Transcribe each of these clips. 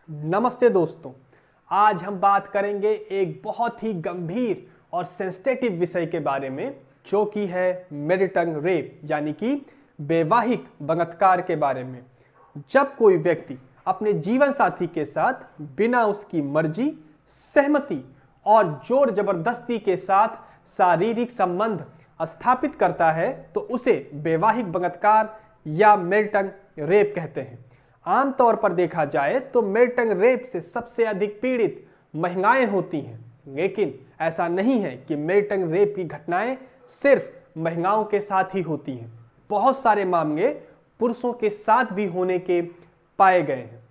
नमस्ते दोस्तों। आज हम बात करेंगे एक बहुत ही गंभीर और सेंसिटिव विषय के बारे में, जो कि है मैरिटल रेप यानी कि वैवाहिक बलात्कार के बारे में। जब कोई व्यक्ति अपने जीवन साथी के साथ बिना उसकी मर्जी, सहमति और जोर जबरदस्ती के साथ शारीरिक संबंध स्थापित करता है तो उसे वैवाहिक बलात्कार या मैरिटल रेप कहते हैं। आमतौर पर देखा जाए तो मैरिटल रेप से सबसे अधिक पीड़ित महिलाएं होती हैं, लेकिन ऐसा नहीं है कि मैरिटल रेप की घटनाएं सिर्फ महिलाओं के साथ ही होती हैं। बहुत सारे मामले पुरुषों के साथ भी होने के पाए गए हैं।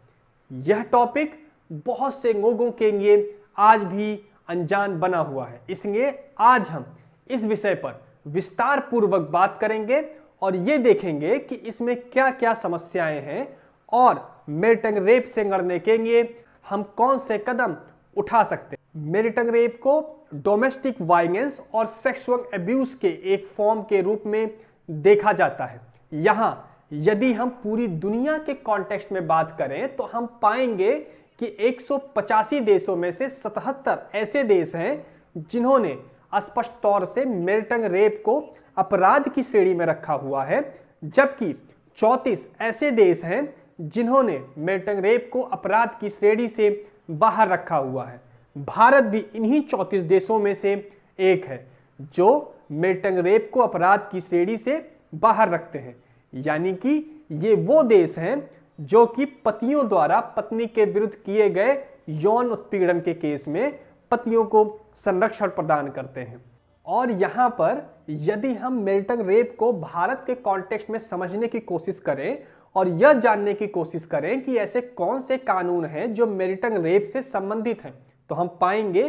यह टॉपिक बहुत से लोगों के लिए आज भी अनजान बना हुआ है, इसलिए आज हम इस विषय पर विस्तार पूर्वक बात करेंगे और ये देखेंगे कि इसमें क्या क्या समस्याएं हैं और मैरिटल रेप से लड़ने के लिए हम कौन से कदम उठा सकते हैं। मैरिटल रेप को डोमेस्टिक वायलेंस और सेक्सुअल अब्यूज के एक फॉर्म के रूप में देखा जाता है। यहाँ यदि हम पूरी दुनिया के कॉन्टेक्स्ट में बात करें तो हम पाएंगे कि 185 देशों में से 77 ऐसे देश हैं जिन्होंने स्पष्ट तौर से मैरिटल रेप को अपराध की श्रेणी में रखा हुआ है, जबकि 34 ऐसे देश हैं जिन्होंने मैरिटल रेप को अपराध की श्रेणी से बाहर रखा हुआ है। भारत भी इन्हीं 34 देशों में से एक है जो मैरिटल रेप को अपराध की श्रेणी से बाहर रखते हैं। यानी कि ये वो देश हैं जो कि पतियों द्वारा पत्नी के विरुद्ध किए गए यौन उत्पीड़न के केस में पतियों को संरक्षण प्रदान करते हैं। और यहाँ पर यदि हम मैरिटल रेप को भारत के कॉन्टेक्स्ट में समझने की कोशिश करें और यह जानने की कोशिश करें कि ऐसे कौन से कानून हैं जो मैरिटल रेप से संबंधित हैं, तो हम पाएंगे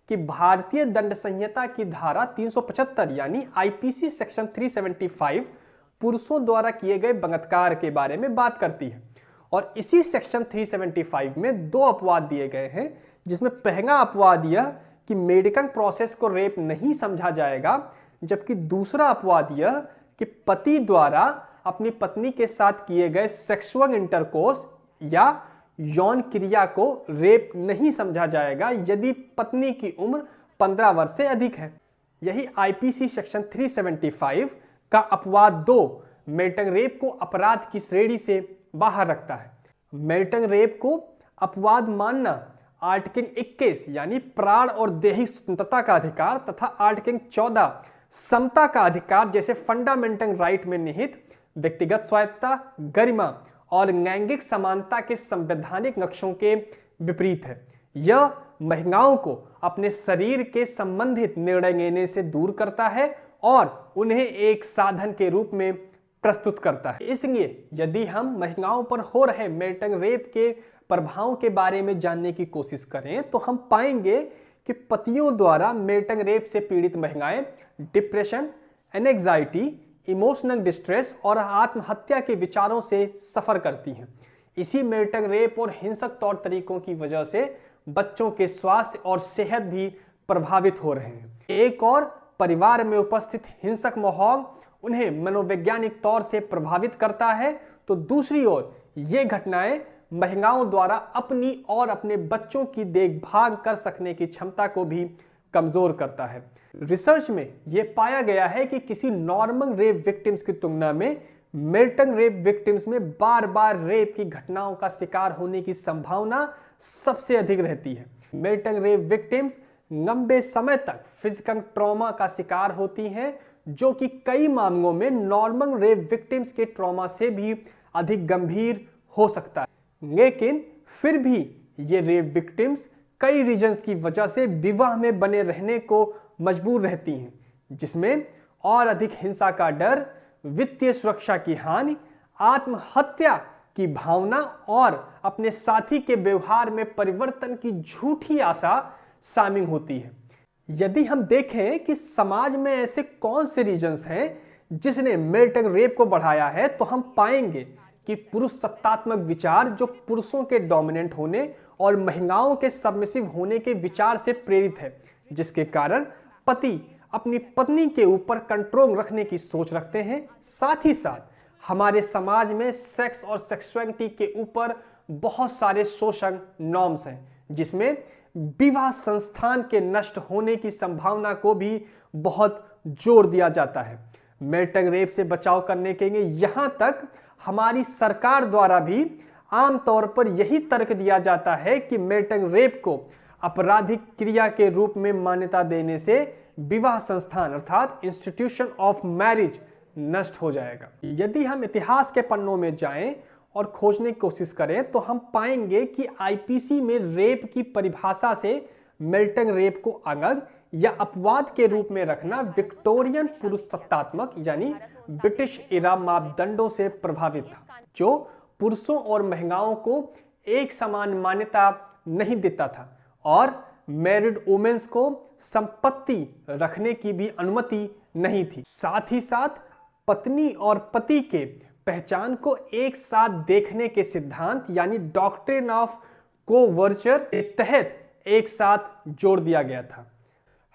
कि भारतीय दंड संहिता की धारा 375 यानी आईपीसी सेक्शन 375 पुरुषों द्वारा किए गए बलात्कार के बारे में बात करती है। और इसी सेक्शन 375 में दो अपवाद दिए गए हैं, जिसमें पहला अपवाद यह कि मेडिकल प्रोसेस को रेप नहीं समझा जाएगा, जबकि दूसरा अपवाद यह कि पति द्वारा अपनी पत्नी के साथ किए गए सेक्सुअल इंटरकोर्स या यौन क्रिया को रेप नहीं समझा जाएगा यदि पत्नी की उम्र 15 वर्ष से अधिक है। यही आईपीसी सेक्शन 375 का अपवाद 2 मैरिटल रेप को अपराध की श्रेणी से बाहर रखता है। मैरिटल रेप को अपवाद मानना आर्टिकल 21 यानी प्राण और दैहिक स्वतंत्रता का अधिकार तथा आर्टिकल 14 समता का अधिकार जैसे फंडामेंटल राइट में निहित व्यक्तिगत स्वायत्तता, गरिमा और लैंगिक समानता के संवैधानिक लक्ष्यों के विपरीत है। यह महिलाओं को अपने शरीर के संबंधित निर्णय लेने से दूर करता है और उन्हें एक साधन के रूप में प्रस्तुत करता है। इसलिए यदि हम महिलाओं पर हो रहे मैरिटल रेप के प्रभावों के बारे में जानने की कोशिश करें तो हम पाएंगे कि पतियों द्वारा मैरिटल रेप से पीड़ित महिलाएं डिप्रेशन, एंजाइटी, इमोशनल डिस्ट्रेस और आत्महत्या के विचारों से सफर करती हैं। इसी मैरिटल रेप और हिंसक तौर तरीकों की वजह से बच्चों के स्वास्थ्य और सेहत भी प्रभावित हो रहे हैं। एक और परिवार में उपस्थित हिंसक माहौल उन्हें मनोवैज्ञानिक तौर से प्रभावित करता है, तो दूसरी ओर ये घटनाएं महिलाओं द्वारा अपनी और अपने बच्चों की देखभाल कर सकने की क्षमता को भी कमजोर करता है। रिसर्च में यह पाया गया है कि किसी नॉर्मल रेप विक्टिम्स की तुलना में मैरिटल रेप विक्टिम्स में बार बार रेप की घटनाओं का शिकार होने की संभावना सबसे अधिक रहती है। मैरिटल रेप विक्टिम्स लंबे समय तक फिजिकल ट्रॉमा का शिकार होती हैं, जो कि कई मामलों में नॉर्मल रेप विक्टिम्स के ट्रॉमा से भी अधिक गंभीर हो सकता है। लेकिन फिर भी ये रेप विक्टिम्स कई रीजंस की वजह से विवाह में बने रहने को मजबूर रहती हैं, जिसमें और अधिक हिंसा का डर, वित्तीय सुरक्षा की हानि, आत्महत्या की भावना और अपने साथी के व्यवहार में परिवर्तन की झूठी आशा शामिल होती है। यदि हम देखें कि समाज में ऐसे कौन से रीजंस हैं जिसने मैरिटल रेप को बढ़ाया है, तो हम पाएंगे कि पुरुष सत्तात्मक विचार जो पुरुषों के डोमिनेंट होने और महिलाओं के सबमिसिव होने के विचार से प्रेरित है, जिसके कारण पति अपनी पत्नी के ऊपर कंट्रोल रखने की सोच रखते हैं। साथ ही साथ हमारे समाज में सेक्स और सेक्सुअलिटी के ऊपर बहुत सारे शोषण नॉर्म्स हैं, जिसमें विवाह संस्थान के नष्ट होने की संभावना को भी बहुत जोर दिया जाता है। मैरिटल रेप से बचाव करने के लिए यहां तक हमारी सरकार द्वारा भी आमतौर पर यही तर्क दिया जाता है कि मैरिटल रेप को आपराधिक क्रिया के रूप में मान्यता देने से विवाह संस्थान अर्थात इंस्टीट्यूशन ऑफ मैरिज नष्ट हो जाएगा। यदि हम इतिहास के पन्नों में जाएं और खोजने की कोशिश करें तो हम पाएंगे कि आईपीसी में रेप की परिभाषा से मैरिटल रेप को अलग या अपवाद के रूप में रखना विक्टोरियन पुरुषसत्तात्मक यानी ब्रिटिश इरा मापदंडों से प्रभावित था, जो पुरुषों और महिलाओं को एक समान मान्यता नहीं देता था और मैरिड वुमेन्स को संपत्ति रखने की भी अनुमति नहीं थी। साथ ही साथ पत्नी और पति के पहचान को एक साथ देखने के सिद्धांत यानी डॉक्ट्रिन ऑफ कोवर्चर के तहत एक साथ जोड़ दिया गया था।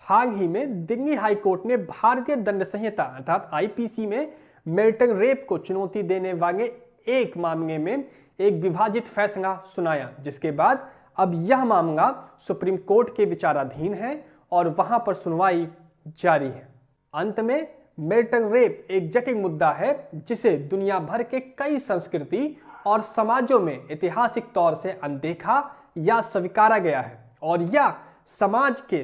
हाल ही में दिल्ली हाई कोर्ट ने भारतीय दंड संहिता अर्थात आईपीसी में मैरिटल रेप को चुनौती देने वाले एक मामले में एक विभाजित फैसला सुनाया, जिसके बाद अब यह मामला सुप्रीम कोर्ट के विचाराधीन है और वहां पर सुनवाई जारी है। अंत में मैरिटल रेप एक जटिल मुद्दा है जिसे दुनिया भर के कई संस्कृति और समाजों में ऐतिहासिक तौर से अनदेखा या स्वीकारा गया है और यह समाज के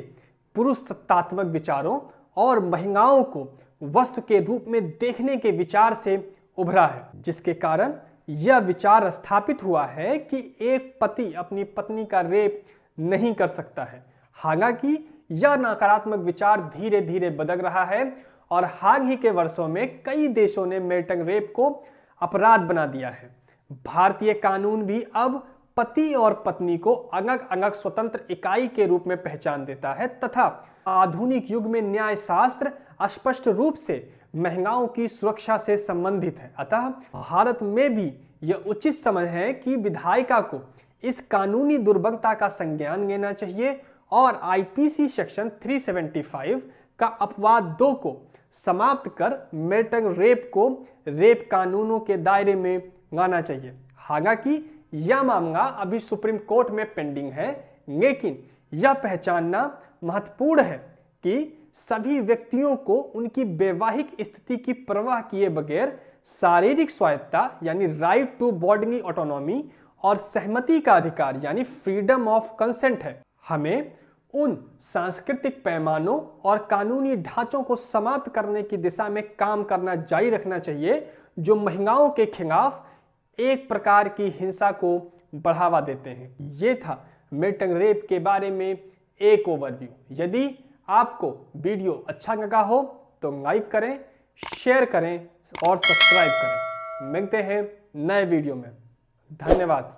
पुरुषसत्तात्मक विचारों और महिलाओं को वस्तु के रूप में देखने के विचार से उभरा है, जिसके कारण यह विचार स्थापित हुआ है कि एक पति अपनी पत्नी का रेप नहीं कर सकता है। हालांकि यह नकारात्मक विचार धीरे धीरे बदल रहा है और हाल ही के वर्षों में कई देशों ने मैरिटल रेप को अपराध बना दिया है। भारतीय कानून भी अब पति और पत्नी को अलग अलग स्वतंत्र इकाई के रूप में पहचान देता है तथा आधुनिक युग में न्याय शास्त्र स्पष्ट रूप से महिलाओं की सुरक्षा से संबंधित है। अतः भारत में भी यह उचित समय है कि विधायिका को इस कानूनी दुर्बलता का संज्ञान लेना चाहिए और आईपीसी सेक्शन 375 का अपवाद 2 को समाप्त कर मैरिटल रेप को रेप कानूनों के दायरे में लाना चाहिए। हालांकि यह मामला अभी सुप्रीम कोर्ट में पेंडिंग है, लेकिन यह पहचानना महत्वपूर्ण है कि सभी व्यक्तियों को उनकी वैवाहिक स्थिति की परवाह किए बगैर शारीरिक स्वायत्तता यानी राइट टू बॉडीली ऑटोनॉमी और सहमति का अधिकार यानी फ्रीडम ऑफ कंसेंट है। हमें उन सांस्कृतिक पैमानों और कानूनी ढांचों को समाप्त करने की दिशा में काम करना जारी रखना चाहिए जो महिलाओं के खिलाफ एक प्रकार की हिंसा को बढ़ावा देते हैं। ये था मैरिटल रेप के बारे में एक ओवरव्यू। यदि आपको वीडियो अच्छा लगा हो तो लाइक करें, शेयर करें और सब्सक्राइब करें। मिलते हैं नए वीडियो में। धन्यवाद।